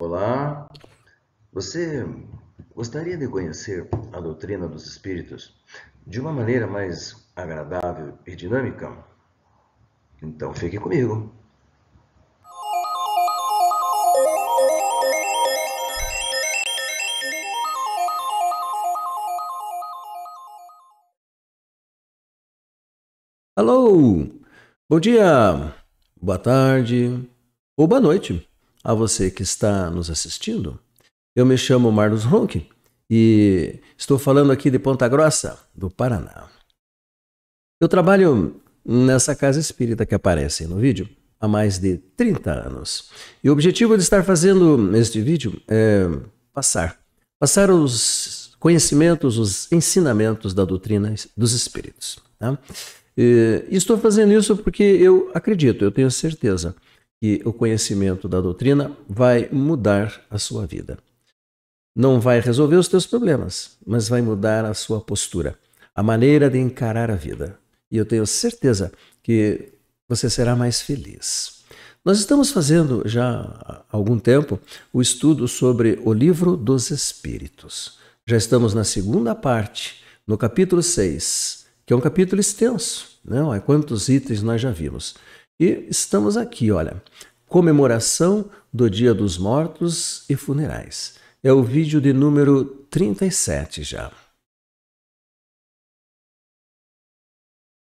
Olá, você gostaria de conhecer a doutrina dos espíritos de uma maneira mais agradável e dinâmica? Então fique comigo. Alô, bom dia, boa tarde ou boa noite a você que está nos assistindo. Eu me chamo Marlos Ronque e estou falando aqui de Ponta Grossa, do Paraná. Eu trabalho nessa casa espírita que aparece no vídeo há mais de 30 anos. E o objetivo de estar fazendo este vídeo é passar os conhecimentos, os ensinamentos da doutrina dos espíritos. Tá? E estou fazendo isso porque eu acredito, eu tenho certeza que o conhecimento da doutrina vai mudar a sua vida. Não vai resolver os teus problemas, mas vai mudar a sua postura, a maneira de encarar a vida. E eu tenho certeza que você será mais feliz. Nós estamos fazendo já há algum tempo o estudo sobre o Livro dos Espíritos. Já estamos na segunda parte, no capítulo 6, que é um capítulo extenso. Não, é quantos itens nós já vimos. E estamos aqui, olha, comemoração do Dia dos Mortos e funerais. É o vídeo de número 37 já.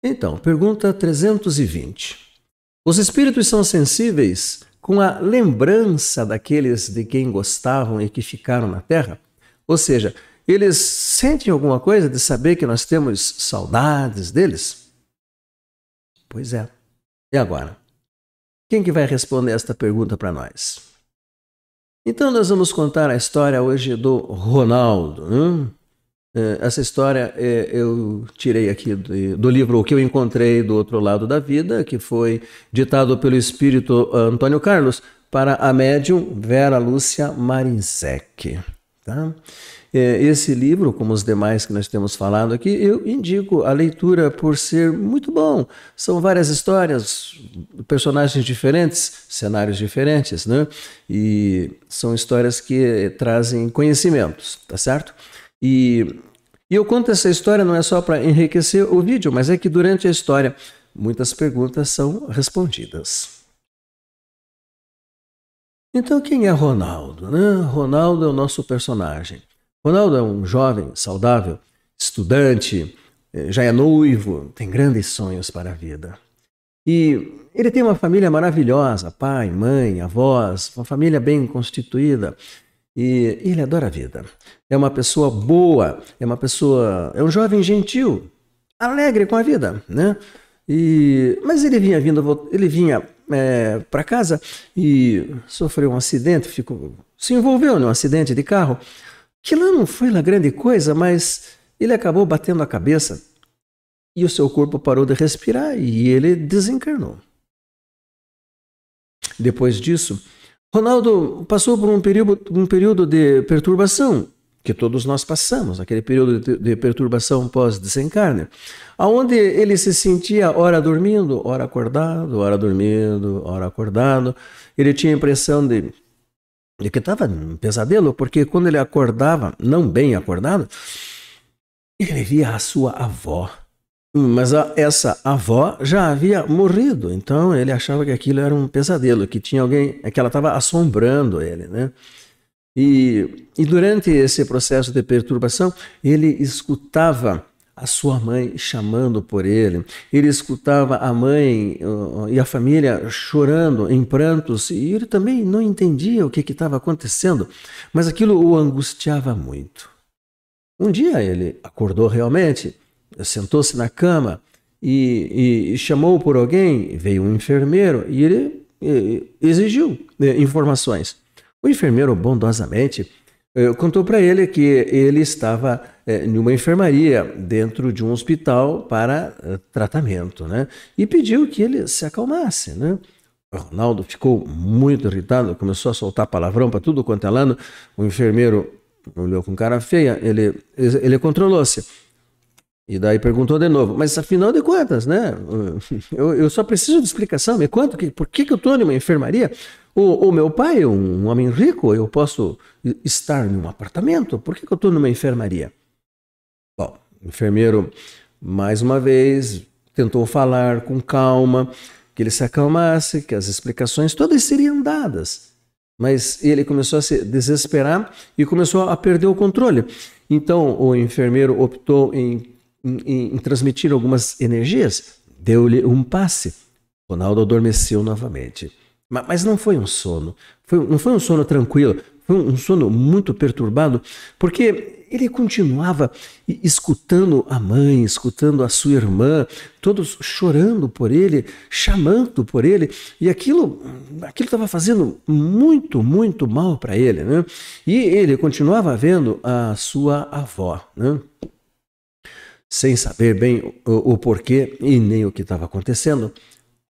Então, pergunta 320. Os espíritos são sensíveis com a lembrança daqueles de quem gostavam e que ficaram na Terra? Ou seja, eles sentem alguma coisa de saber que nós temos saudades deles? Pois é. E agora? Quem que vai responder esta pergunta para nós? Então nós vamos contar a história hoje do Ronaldo. Essa história eu tirei aqui do livro O que eu encontrei do outro lado da vida, que foi ditado pelo espírito Antônio Carlos para a médium Vera Lúcia Marinzec. Tá? Esse livro, como os demais que nós temos falado aqui, eu indico a leitura por ser muito bom. São várias histórias, personagens diferentes, cenários diferentes, né? E são histórias que trazem conhecimentos, tá certo? E eu conto essa história não é só para enriquecer o vídeo, mas é que durante a história muitas perguntas são respondidas. Então quem é Ronaldo, né? Ronaldo é o nosso personagem. Ronaldo é um jovem, saudável, estudante, já é noivo, tem grandes sonhos para a vida. E ele tem uma família maravilhosa, pai, mãe, avós, uma família bem constituída. E ele adora a vida. É uma pessoa boa, é um jovem gentil, alegre com a vida, né? Mas ele vinha para casa e sofreu um acidente, se envolveu num acidente de carro. Que lá não foi uma grande coisa, mas ele acabou batendo a cabeça e o seu corpo parou de respirar e ele desencarnou. Depois disso, Ronaldo passou por um período de perturbação, que todos nós passamos, aquele período de perturbação pós-desencarne, onde ele se sentia ora dormindo, ora acordado, ora dormindo, ora acordado. Ele tinha a impressão de que estava um pesadelo, porque quando ele acordava, não bem acordado, ele via a sua avó. Mas essa avó já havia morrido, então ele achava que aquilo era um pesadelo, que tinha alguém, que ela estava assombrando ele, né? E durante esse processo de perturbação, ele escutava a sua mãe chamando por ele, ele escutava a mãe e a família chorando em prantos, e ele também não entendia o que estava acontecendo, mas aquilo o angustiava muito. Um dia ele acordou realmente, sentou-se na cama e chamou por alguém, veio um enfermeiro e ele exigiu informações. O enfermeiro bondosamente contou para ele que ele estava em uma enfermaria dentro de um hospital para tratamento, né? E pediu que ele se acalmasse, né? O Ronaldo ficou muito irritado, começou a soltar palavrão para tudo quanto é lado. O enfermeiro olhou com cara feia, ele controlou-se. E daí perguntou de novo, mas afinal de contas, né? Eu só preciso de explicação, me conta por que eu estou numa enfermaria? O meu pai é um homem rico, eu posso estar em um apartamento, por que eu estou numa enfermaria? Bom, o enfermeiro, mais uma vez, tentou falar com calma, que ele se acalmasse, que as explicações todas seriam dadas. Mas ele começou a se desesperar e começou a perder o controle. Então o enfermeiro optou em transmitir algumas energias, deu-lhe um passe. Ronaldo adormeceu novamente. Mas não foi um sono, não foi um sono tranquilo, foi um sono muito perturbado, porque ele continuava escutando a mãe, escutando a sua irmã, todos chorando por ele, chamando por ele, e aquilo estava fazendo muito, muito mal para ele, né? E ele continuava vendo a sua avó, né? Sem saber bem o porquê e nem o que estava acontecendo,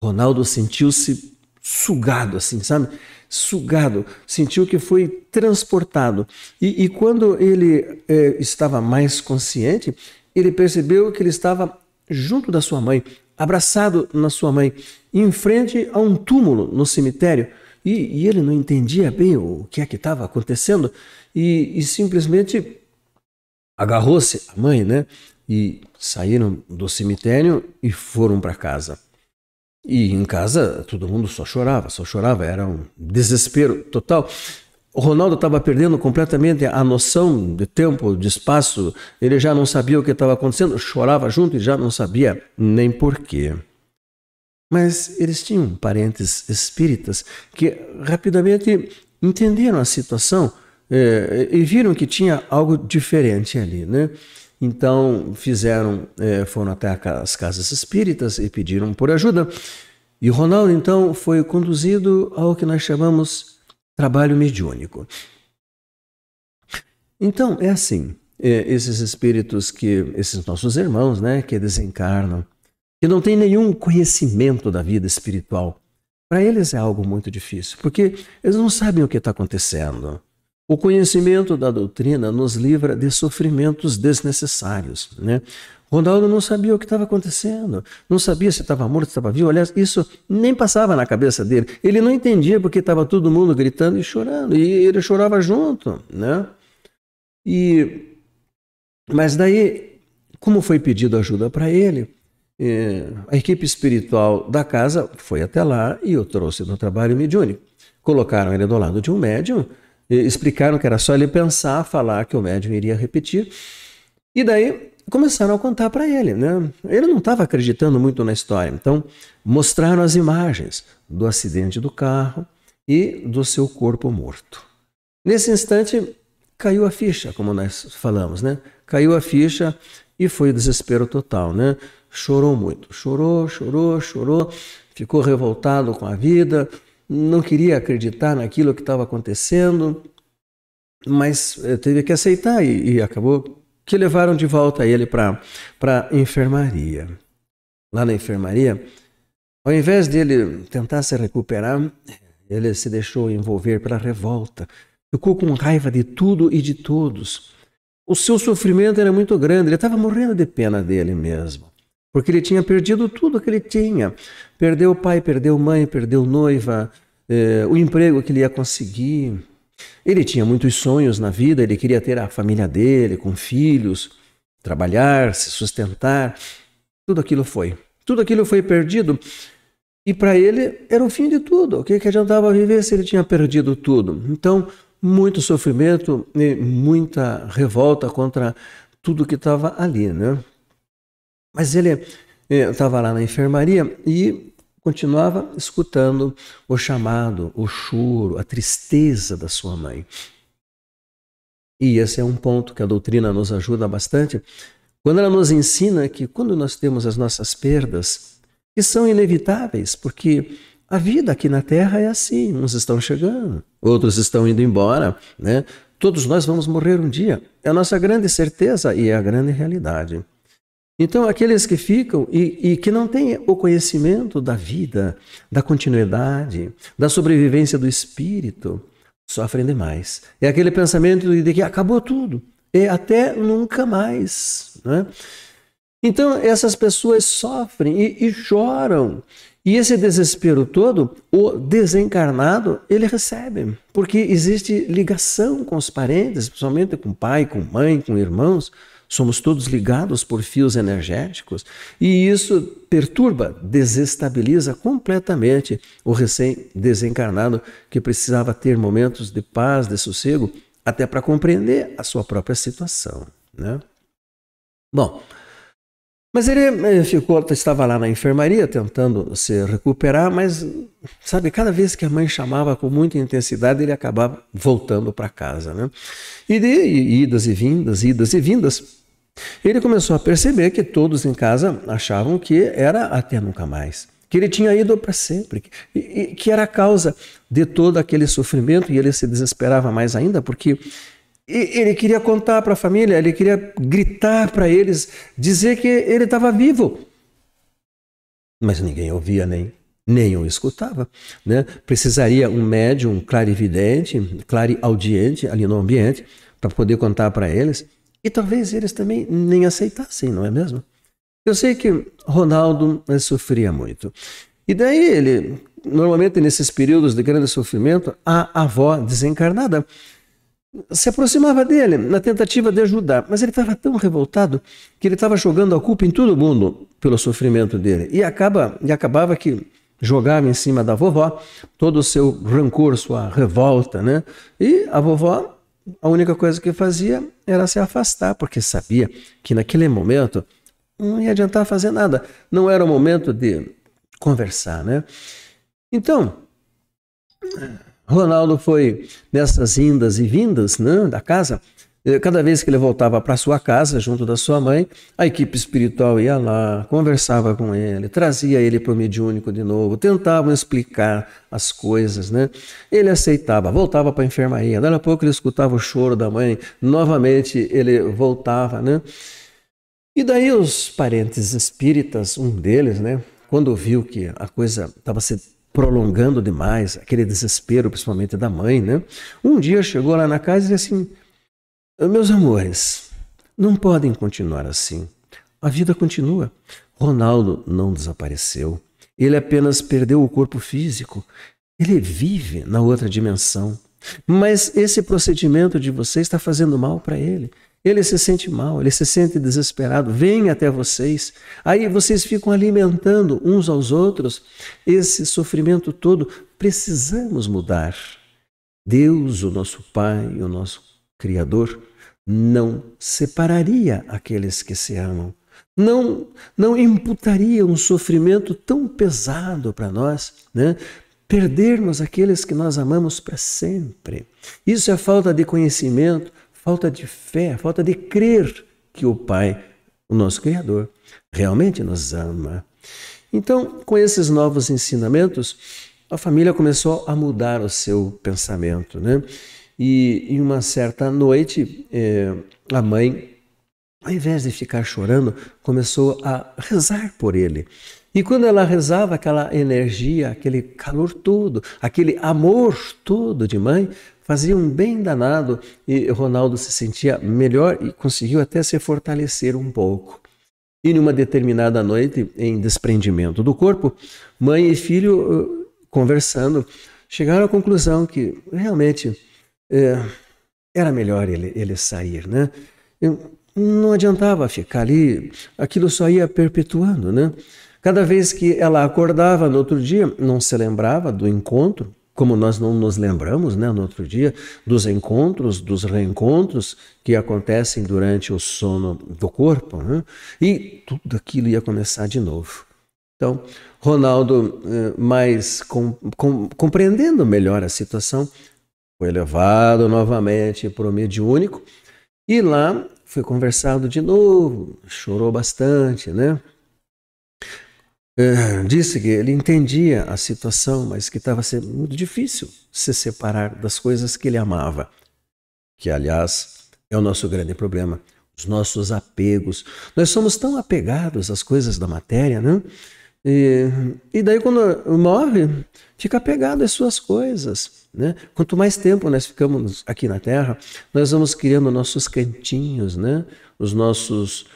Ronaldo sentiu-se sugado, assim, sabe? Sugado, sentiu que foi transportado. E quando ele estava mais consciente, ele percebeu que ele estava junto da sua mãe, abraçado na sua mãe, em frente a um túmulo no cemitério. E ele não entendia bem o que é que estava acontecendo e simplesmente agarrou-se à mãe, né? E saíram do cemitério e foram para casa. E em casa todo mundo só chorava, era um desespero total. O Ronaldo estava perdendo completamente a noção de tempo, de espaço, ele já não sabia o que estava acontecendo, chorava junto e já não sabia nem porquê. Mas eles tinham parentes espíritas que rapidamente entenderam a situação e viram que tinha algo diferente ali, né? Então foram até as casas espíritas e pediram por ajuda. E Ronaldo então foi conduzido ao que nós chamamos trabalho mediúnico. Então é assim, esses espíritos esses nossos irmãos, né, que desencarnam, que não têm nenhum conhecimento da vida espiritual, para eles é algo muito difícil, porque eles não sabem o que está acontecendo. O conhecimento da doutrina nos livra de sofrimentos desnecessários, né? Ronaldo não sabia o que estava acontecendo, não sabia se estava morto, se estava vivo. Aliás, isso nem passava na cabeça dele. Ele não entendia porque estava todo mundo gritando e chorando, e ele chorava junto, né? Mas daí, como foi pedido ajuda para ele, a equipe espiritual da casa foi até lá e o trouxe no trabalho mediúnico. Colocaram ele do lado de um médium, explicaram que era só ele pensar, falar que o médium iria repetir. E daí começaram a contar para ele, né? Ele não estava acreditando muito na história. Então mostraram as imagens do acidente do carro e do seu corpo morto. Nesse instante caiu a ficha, como nós falamos, né? Caiu a ficha e foi o desespero total, né? Chorou muito, chorou, ficou revoltado com a vida, não queria acreditar naquilo que estava acontecendo, mas teve que aceitar e acabou que levaram de volta ele para a enfermaria. Lá na enfermaria, ao invés dele tentar se recuperar, ele se deixou envolver pela revolta, ficou com raiva de tudo e de todos. O seu sofrimento era muito grande, ele estava morrendo de pena dele mesmo, porque ele tinha perdido tudo que ele tinha. Perdeu o pai, perdeu mãe, perdeu noiva, o emprego que ele ia conseguir. Ele tinha muitos sonhos na vida, ele queria ter a família dele, com filhos, trabalhar, se sustentar. Tudo aquilo foi perdido. E para ele era o fim de tudo. O que adiantava viver se ele tinha perdido tudo? Então, muito sofrimento e muita revolta contra tudo que estava ali, né? Mas ele estava lá na enfermaria e continuava escutando o chamado, o choro, a tristeza da sua mãe. E esse é um ponto que a doutrina nos ajuda bastante, quando ela nos ensina que quando nós temos as nossas perdas, que são inevitáveis, porque a vida aqui na Terra é assim, uns estão chegando, outros estão indo embora, né? Todos nós vamos morrer um dia, é a nossa grande certeza e é a grande realidade. Então, aqueles que ficam e que não têm o conhecimento da vida, da continuidade, da sobrevivência do espírito, sofrem demais. É aquele pensamento de que acabou tudo, é até nunca mais, né? Então, essas pessoas sofrem e choram E esse desespero todo, o desencarnado, ele recebe, porque existe ligação com os parentes, principalmente com pai, com mãe, com irmãos. Somos todos ligados por fios energéticos e isso perturba, desestabiliza completamente o recém-desencarnado que precisava ter momentos de paz, de sossego, até para compreender a sua própria situação, né? Bom, mas ele estava lá na enfermaria tentando se recuperar, mas, sabe, cada vez que a mãe chamava com muita intensidade, ele acabava voltando para casa, né? E de idas e vindas, ele começou a perceber que todos em casa achavam que era até nunca mais, que ele tinha ido para sempre, que era a causa de todo aquele sofrimento, e ele se desesperava mais ainda, porque ele queria contar para a família, ele queria gritar para eles, dizer que ele estava vivo. Mas ninguém ouvia, nem o escutava, né? Precisaria um médium, um clarividente, clareaudiente ali no ambiente para poder contar para eles. E talvez eles também nem aceitassem, não é mesmo? Eu sei que Ronaldo sofria muito. E daí ele, normalmente nesses períodos de grande sofrimento, a avó desencarnada se aproximava dele na tentativa de ajudar. Mas ele estava tão revoltado que ele estava jogando a culpa em todo mundo pelo sofrimento dele. E acabava que jogava em cima da vovó todo o seu rancor, sua revolta, né? E a vovó, a única coisa que fazia era se afastar, porque sabia que naquele momento não ia adiantar fazer nada. Não era o momento de conversar, né? Então, Ronaldo foi nessas indas e vindas, né, da casa. Cada vez que ele voltava para sua casa, junto da sua mãe, a equipe espiritual ia lá, conversava com ele, trazia ele para o mediúnico de novo, tentavam explicar as coisas, né? Ele aceitava, voltava para a enfermaria, daí a pouco ele escutava o choro da mãe, novamente ele voltava, né? E daí os parentes espíritas, um deles, né, quando viu que a coisa estava se prolongando demais, aquele desespero, principalmente da mãe, né? Um dia chegou lá na casa e disse assim: meus amores, não podem continuar assim. A vida continua. Ronaldo não desapareceu. Ele apenas perdeu o corpo físico. Ele vive na outra dimensão. Mas esse procedimento de vocês está fazendo mal para ele. Ele se sente mal, ele se sente desesperado. Vem até vocês. Aí vocês ficam alimentando uns aos outros esse sofrimento todo. Precisamos mudar. Deus, o nosso Pai, o nosso Criador, não separaria aqueles que se amam, não imputaria um sofrimento tão pesado para nós, né? Perdermos aqueles que nós amamos para sempre. Isso é falta de conhecimento, falta de fé, falta de crer que o Pai, o nosso Criador, realmente nos ama. Então, com esses novos ensinamentos, a família começou a mudar o seu pensamento, né? E em uma certa noite, a mãe, ao invés de ficar chorando, começou a rezar por ele. E quando ela rezava, aquela energia, aquele calor todo, aquele amor todo de mãe, fazia um bem danado e Ronaldo se sentia melhor e conseguiu até se fortalecer um pouco. E numa determinada noite, em desprendimento do corpo, mãe e filho, conversando, chegaram à conclusão que realmente era melhor ele sair, né? Não adiantava ficar ali, aquilo só ia perpetuando, né? Cada vez que ela acordava no outro dia, não se lembrava do encontro, como nós não nos lembramos, né, no outro dia, dos encontros, dos reencontros que acontecem durante o sono do corpo, né? E tudo aquilo ia começar de novo. Então, Ronaldo, mais compreendendo melhor a situação, foi levado novamente para o mediúnico e lá foi conversado de novo, chorou bastante, né? Disse que ele entendia a situação, mas que estava sendo muito difícil se separar das coisas que ele amava, que, aliás, é o nosso grande problema, os nossos apegos. Nós somos tão apegados às coisas da matéria, né? E daí quando morre, fica apegado às suas coisas, né? Quanto mais tempo nós ficamos aqui na Terra, nós vamos criando nossos cantinhos, né? Os nossos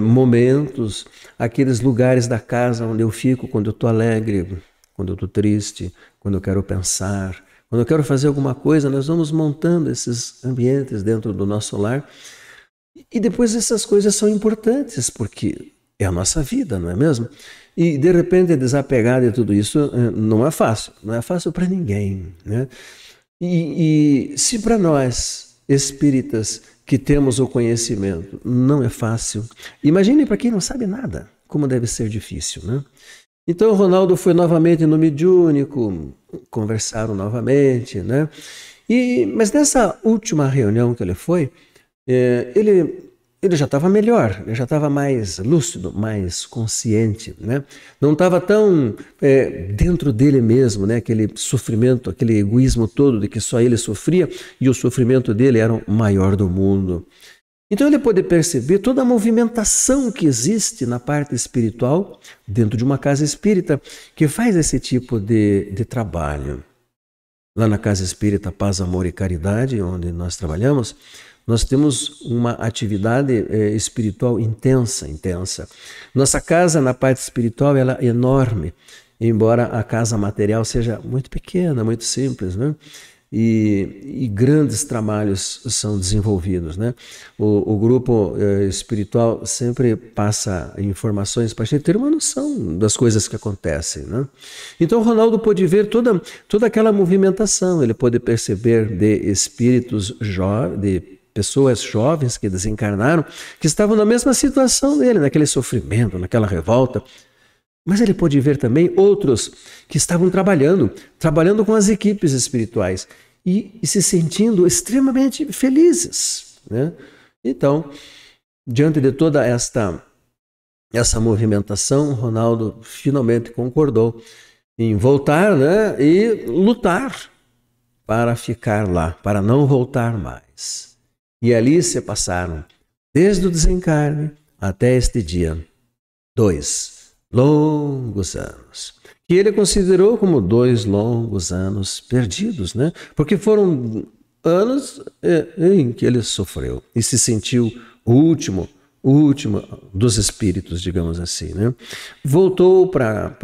momentos, aqueles lugares da casa onde eu fico quando eu estou alegre, quando eu estou triste, quando eu quero pensar, quando eu quero fazer alguma coisa, nós vamos montando esses ambientes dentro do nosso lar. E depois essas coisas são importantes, porque é a nossa vida, não é mesmo? E de repente desapegar de tudo isso não é fácil para ninguém, né? E se para nós, espíritas, que temos o conhecimento, não é fácil, imagine para quem não sabe nada, como deve ser difícil, né? Então o Ronaldo foi novamente no mediúnico, conversaram novamente, né? Mas nessa última reunião que ele foi, ele já estava melhor, ele já estava mais lúcido, mais consciente, né? Não estava tão dentro dele mesmo, né? Aquele sofrimento, aquele egoísmo todo de que só ele sofria e o sofrimento dele era o maior do mundo. Então ele pôde perceber toda a movimentação que existe na parte espiritual dentro de uma casa espírita que faz esse tipo de trabalho. Lá na Casa Espírita Paz, Amor e Caridade, onde nós trabalhamos, nós temos uma atividade espiritual intensa. Nossa casa na parte espiritual ela é enorme, embora a casa material seja muito pequena, muito simples, né? E grandes trabalhos são desenvolvidos, né? O grupo espiritual sempre passa informações para a gente ter uma noção das coisas que acontecem, né? Então o Ronaldo pôde ver toda aquela movimentação, ele pôde perceber de espíritos de pessoas jovens que desencarnaram, que estavam na mesma situação dele, naquele sofrimento, naquela revolta. Mas ele pôde ver também outros que estavam trabalhando com as equipes espirituais e se sentindo extremamente felizes, né? Então, diante de toda essa movimentação, Ronaldo finalmente concordou em voltar, né, e lutar para ficar lá, para não voltar mais. E ali se passaram, desde o desencarne até este dia, 2 longos anos, que ele considerou como 2 longos anos perdidos, né? Porque foram anos em que ele sofreu e se sentiu o último dos espíritos, digamos assim, né? Voltou para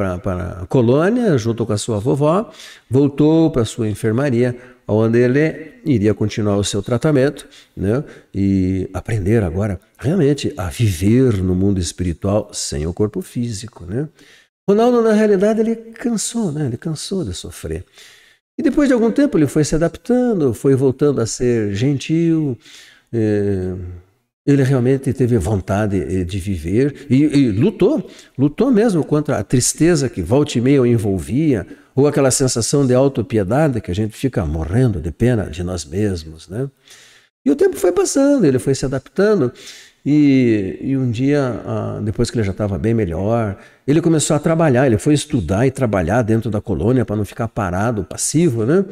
a colônia junto com a sua vovó, voltou para a sua enfermaria, onde ele iria continuar o seu tratamento, né? E aprender agora realmente a viver no mundo espiritual sem o corpo físico, né? Ronaldo, na realidade, ele cansou, né? Ele cansou de sofrer. E depois de algum tempo ele foi se adaptando, foi voltando a ser gentil, ele realmente teve vontade de viver e lutou mesmo contra a tristeza que volta e meia o envolvia, ou aquela sensação de autopiedade que a gente fica morrendo de pena de nós mesmos, né? E o tempo foi passando, ele foi se adaptando e um dia, depois que ele já estava bem melhor, ele começou a trabalhar, ele foi estudar e trabalhar dentro da colônia para não ficar parado, passivo, né?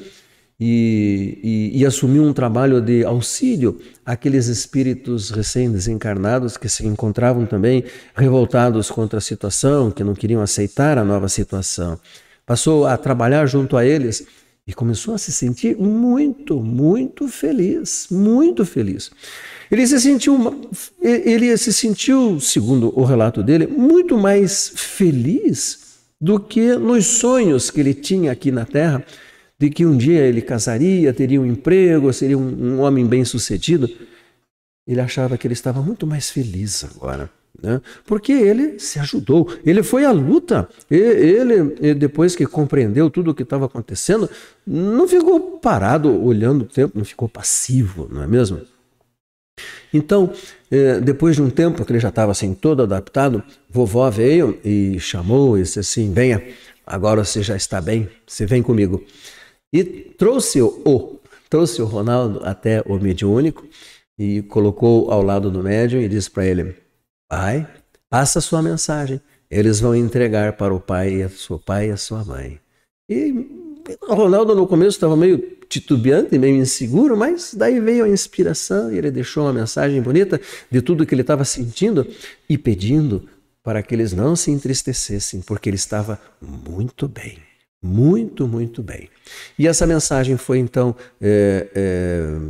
E assumiu um trabalho de auxílio àqueles espíritos recém-desencarnados que se encontravam também revoltados contra a situação, que não queriam aceitar a nova situação. Passou a trabalhar junto a eles e começou a se sentir muito, muito feliz, muito feliz. Ele se sentiu, segundo o relato dele, muito mais feliz do que nos sonhos que ele tinha aqui na Terra, de que um dia ele casaria, teria um emprego, seria um homem bem-sucedido. Ele achava que ele estava muito mais feliz agora, né? Porque ele se ajudou, ele foi à luta, ele depois que compreendeu tudo o que estava acontecendo, não ficou parado olhando o tempo, não ficou passivo, não é mesmo? Então, depois de um tempo que ele já estava assim todo adaptado, vovó veio e chamou e disse assim: venha, agora você já está bem, você vem comigo. E trouxe o Ronaldo até o mediúnico e colocou ao lado do médium e disse para ele: pai, passa a sua mensagem, eles vão entregar para o pai e a sua mãe. E o Ronaldo no começo estava meio titubeante, meio inseguro, mas daí veio a inspiração e ele deixou uma mensagem bonita de tudo que ele estava sentindo e pedindo para que eles não se entristecessem, porque ele estava muito bem. Muito, muito bem. E essa mensagem foi então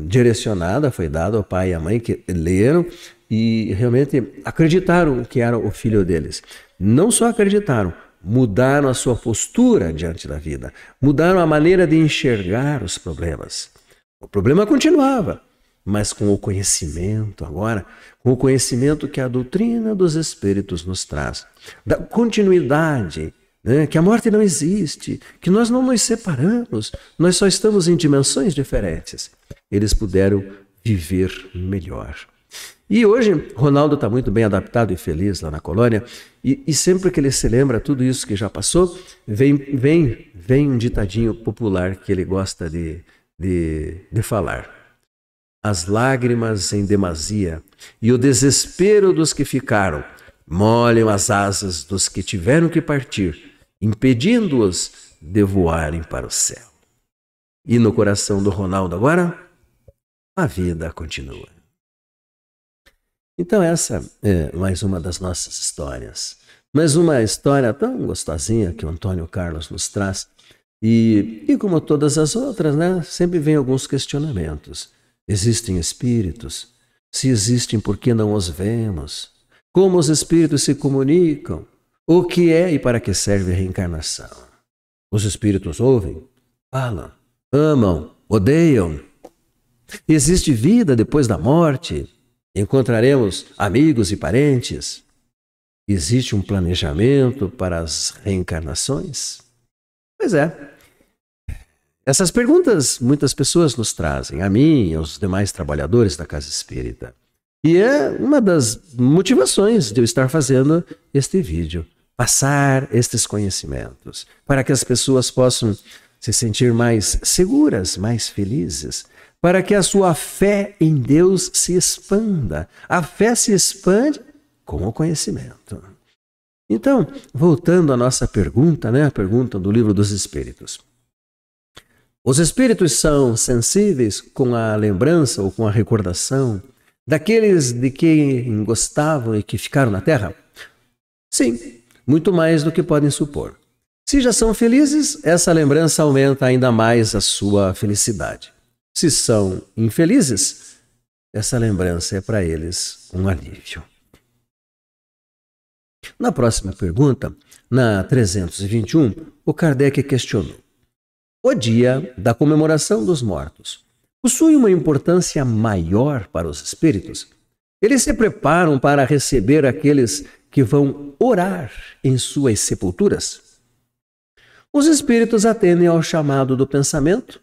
direcionada, foi dada ao pai e à mãe que leram e realmente acreditaram que era o filho deles. Não só acreditaram, mudaram a sua postura diante da vida, mudaram a maneira de enxergar os problemas. O problema continuava, mas com o conhecimento agora, com o conhecimento que a doutrina dos Espíritos nos traz, da continuidade, que a morte não existe, que nós não nos separamos, nós só estamos em dimensões diferentes. Eles puderam viver melhor. E hoje, Ronaldo está muito bem adaptado e feliz lá na colônia, e sempre que ele se lembra tudo isso que já passou, vem um ditadinho popular que ele gosta de falar. As lágrimas em demasia e o desespero dos que ficaram molham as asas dos que tiveram que partir, impedindo-os de voarem para o céu. E no coração do Ronaldo agora, a vida continua. Então essa é mais uma das nossas histórias. Mais uma história tão gostosinha que o Antônio Carlos nos traz. E como todas as outras, né, sempre vem alguns questionamentos. Existem espíritos? Se existem, por que não os vemos? Como os espíritos se comunicam? O que é e para que serve a reencarnação? Os espíritos ouvem, falam, amam, odeiam. Existe vida depois da morte? Encontraremos amigos e parentes? Existe um planejamento para as reencarnações? Pois é. Essas perguntas muitas pessoas nos trazem, a mim e aos demais trabalhadores da Casa Espírita. E é uma das motivações de eu estar fazendo este vídeo. Passar estes conhecimentos para que as pessoas possam se sentir mais seguras, mais felizes, para que a sua fé em Deus se expanda. A fé se expande com o conhecimento. Então, voltando à nossa pergunta, a pergunta do Livro dos Espíritos. Os espíritos são sensíveis com a lembrança ou com a recordação daqueles de quem gostavam e que ficaram na Terra? Sim, muito mais do que podem supor. Se já são felizes, essa lembrança aumenta ainda mais a sua felicidade. Se são infelizes, essa lembrança é para eles um alívio. Na próxima pergunta, na 321, o Kardec questionou: o dia da comemoração dos mortos possui uma importância maior para os espíritos? Eles se preparam para receber aqueles que vão orar em suas sepulturas? Os espíritos atendem ao chamado do pensamento,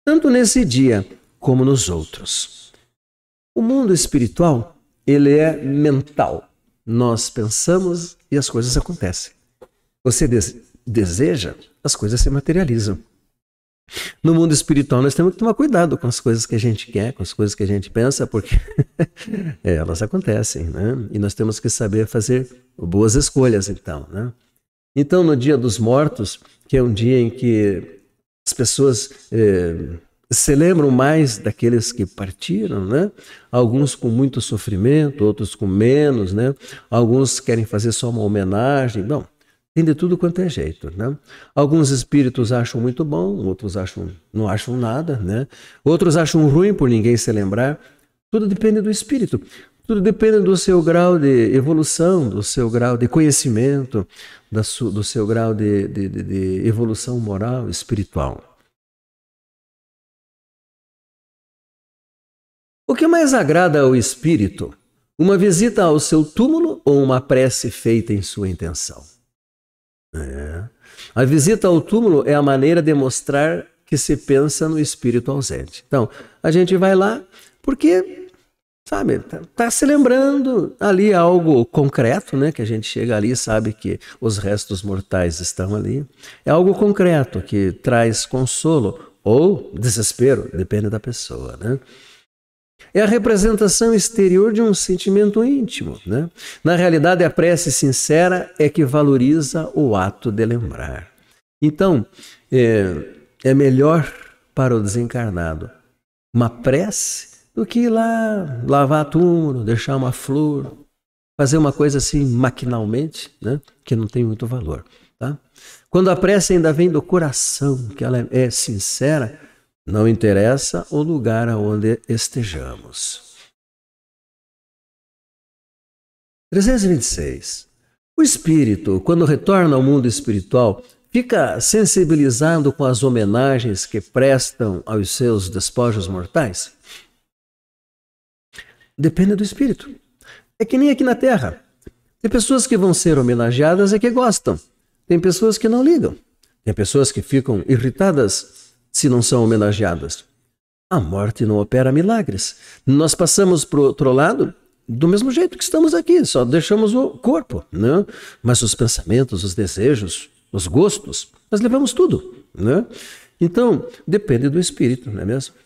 tanto nesse dia como nos outros. O mundo espiritual, ele é mental. Nós pensamos e as coisas acontecem. Você deseja, as coisas se materializam. No mundo espiritual, nós temos que tomar cuidado com as coisas que a gente quer, com as coisas que a gente pensa, porque elas acontecem, né? E nós temos que saber fazer boas escolhas, então, né? Então, no Dia dos Mortos, que é um dia em que as pessoas se lembram mais daqueles que partiram, né? Alguns com muito sofrimento, outros com menos, né? Alguns querem fazer só uma homenagem. Bom, tem de tudo quanto é jeito, né? Alguns espíritos acham muito bom, outros não acham nada, né? Outros acham ruim por ninguém se lembrar. Tudo depende do espírito. Tudo depende do seu grau de evolução, do seu grau de conhecimento, do seu grau de evolução moral, espiritual. O que mais agrada ao espírito? Uma visita ao seu túmulo ou uma prece feita em sua intenção? A visita ao túmulo é a maneira de mostrar que se pensa no espírito ausente. Então, a gente vai lá porque, sabe, está se lembrando ali algo concreto, né? Que a gente chega ali e sabe que os restos mortais estão ali. É algo concreto que traz consolo ou desespero, depende da pessoa, né? É a representação exterior de um sentimento íntimo, né? Na realidade, a prece sincera é que valoriza o ato de lembrar. Então, é melhor para o desencarnado uma prece do que ir lá lavar túmulo, deixar uma flor. fazer uma coisa assim maquinalmente, né? Que não tem muito valor. Tá? Quando a prece ainda vem do coração, que ela é sincera, não interessa o lugar aonde estejamos. 326. O espírito, quando retorna ao mundo espiritual, fica sensibilizado com as homenagens que prestam aos seus despojos mortais? Depende do espírito. É que nem aqui na Terra. Tem pessoas que vão ser homenageadas e que gostam. Tem pessoas que não ligam. Tem pessoas que ficam irritadas se não são homenageadas. A morte não opera milagres. Nós passamos para o outro lado do mesmo jeito que estamos aqui, só deixamos o corpo, né? Mas os pensamentos, os desejos, os gostos, nós levamos tudo, né? Então, depende do espírito, não é mesmo?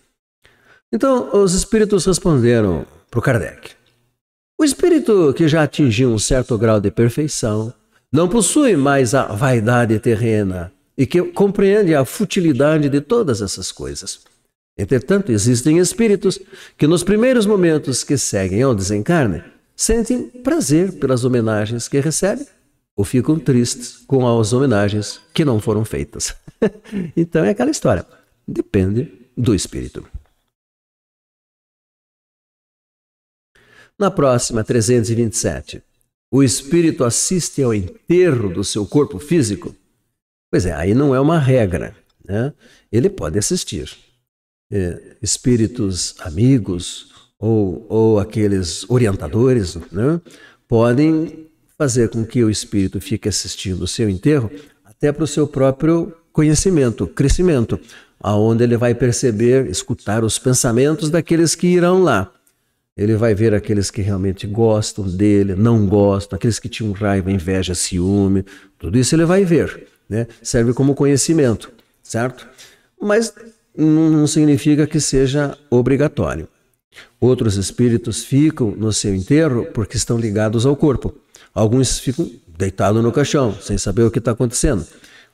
Então, os espíritos responderam para o Kardec. O espírito que já atingiu um certo grau de perfeição não possui mais a vaidade terrena e que compreende a futilidade de todas essas coisas. Entretanto, existem espíritos que nos primeiros momentos que seguem ao desencarne sentem prazer pelas homenagens que recebem ou ficam tristes com as homenagens que não foram feitas. Então é aquela história. Depende do espírito. Na próxima, 327. O espírito assiste ao enterro do seu corpo físico? Pois é, aí não é uma regra, né? Ele pode assistir. Espíritos amigos ou aqueles orientadores, né, podem fazer com que o espírito fique assistindo o seu enterro até para o seu próprio conhecimento, crescimento, aonde ele vai perceber, escutar os pensamentos daqueles que irão lá. Ele vai ver aqueles que realmente gostam dele, não gostam, aqueles que tinham raiva, inveja, ciúme, tudo isso ele vai ver, né? Serve como conhecimento, certo? Mas não significa que seja obrigatório. Outros espíritos ficam no seu enterro porque estão ligados ao corpo. Alguns ficam deitados no caixão, sem saber o que está acontecendo.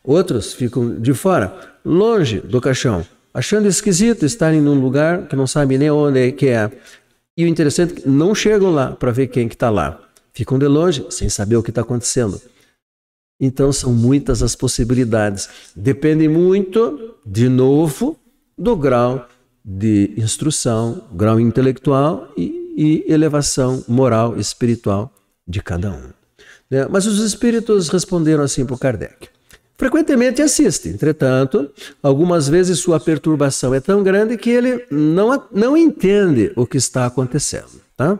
Outros ficam de fora, longe do caixão, achando esquisito estarem num lugar que não sabem nem onde é que é. E o interessante é que não chegam lá para ver quem que está lá. Ficam de longe, sem saber o que está acontecendo. Então são muitas as possibilidades. Depende muito, de novo, do grau de instrução, grau intelectual e elevação moral, espiritual de cada um. Mas os espíritos responderam assim para o Kardec. Frequentemente assiste, entretanto, algumas vezes sua perturbação é tão grande que ele não entende o que está acontecendo. Tá?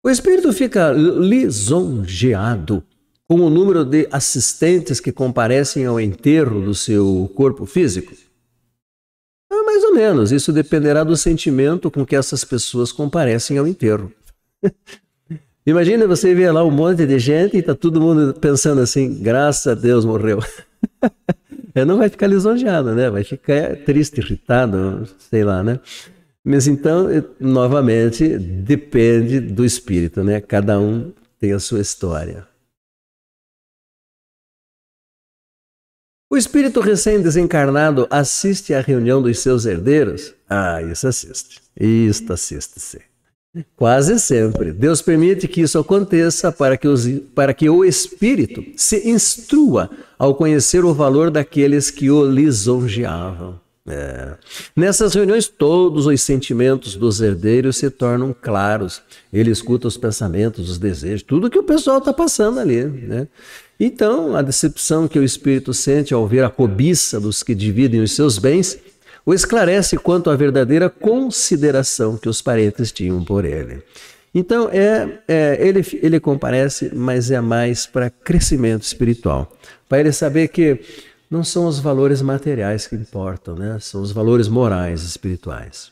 O espírito fica lisonjeado com o número de assistentes que comparecem ao enterro do seu corpo físico? Mais ou menos, isso dependerá do sentimento com que essas pessoas comparecem ao enterro. Imagina você ver lá um monte de gente e está todo mundo pensando assim, graças a Deus morreu. Não vai ficar lisonjeado, né? Vai ficar triste, irritado, sei lá, né? Mas então, novamente, depende do espírito, né? Cada um tem a sua história. O espírito recém-desencarnado assiste à reunião dos seus herdeiros? Isso assiste. Isso assiste, sim. Quase sempre. Deus permite que isso aconteça para que o espírito se instrua ao conhecer o valor daqueles que o lisonjeavam. Nessas reuniões, todos os sentimentos dos herdeiros se tornam claros. Ele escuta os pensamentos, os desejos, tudo que o pessoal está passando ali, né? Então, a decepção que o espírito sente ao ver a cobiça dos que dividem os seus bens o esclarece quanto à verdadeira consideração que os parentes tinham por ele. Então, ele comparece, mas é mais para crescimento espiritual. Para ele saber que não são os valores materiais que importam, né? São os valores morais, espirituais.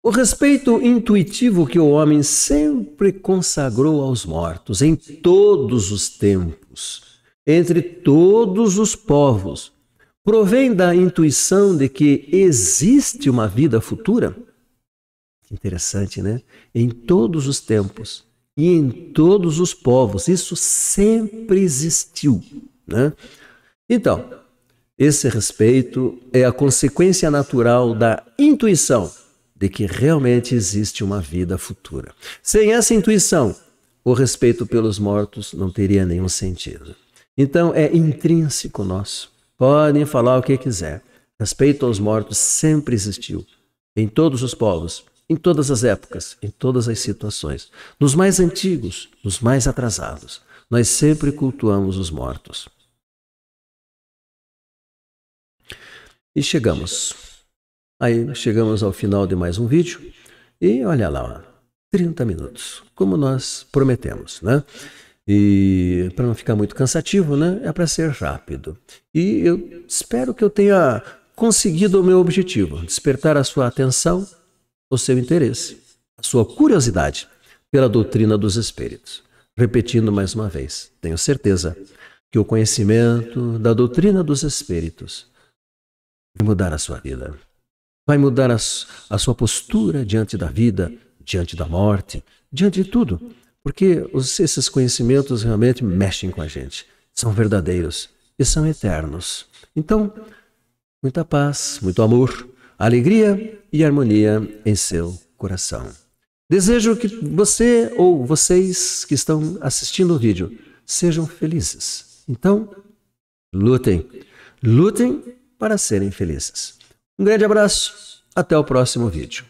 O respeito intuitivo que o homem sempre consagrou aos mortos, em todos os tempos, entre todos os povos, provém da intuição de que existe uma vida futura? Interessante, né? Em todos os tempos e em todos os povos, isso sempre existiu, né? Então, Esse respeito é a consequência natural da intuição de que realmente existe uma vida futura. Sem essa intuição, o respeito pelos mortos não teria nenhum sentido. Então é intrínseco nosso. Podem falar o que quiser. Respeito aos mortos sempre existiu, em todos os povos, em todas as épocas, em todas as situações. Nos mais antigos, nos mais atrasados, nós sempre cultuamos os mortos. E chegamos ao final de mais um vídeo. E olha lá, 30 minutos, como nós prometemos, né? E para não ficar muito cansativo, né? É para ser rápido. E eu espero que eu tenha conseguido o meu objetivo, despertar a sua atenção, o seu interesse, a sua curiosidade pela doutrina dos espíritos. Repetindo mais uma vez, tenho certeza que o conhecimento da doutrina dos espíritos vai mudar a sua vida. Vai mudar a sua postura diante da vida, diante da morte, diante de tudo. Porque esses conhecimentos realmente mexem com a gente. São verdadeiros e são eternos. Então, muita paz, muito amor, alegria e harmonia em seu coração. Desejo que você ou vocês que estão assistindo o vídeo sejam felizes. Então, lutem. Lutem para serem felizes. Um grande abraço. Até o próximo vídeo.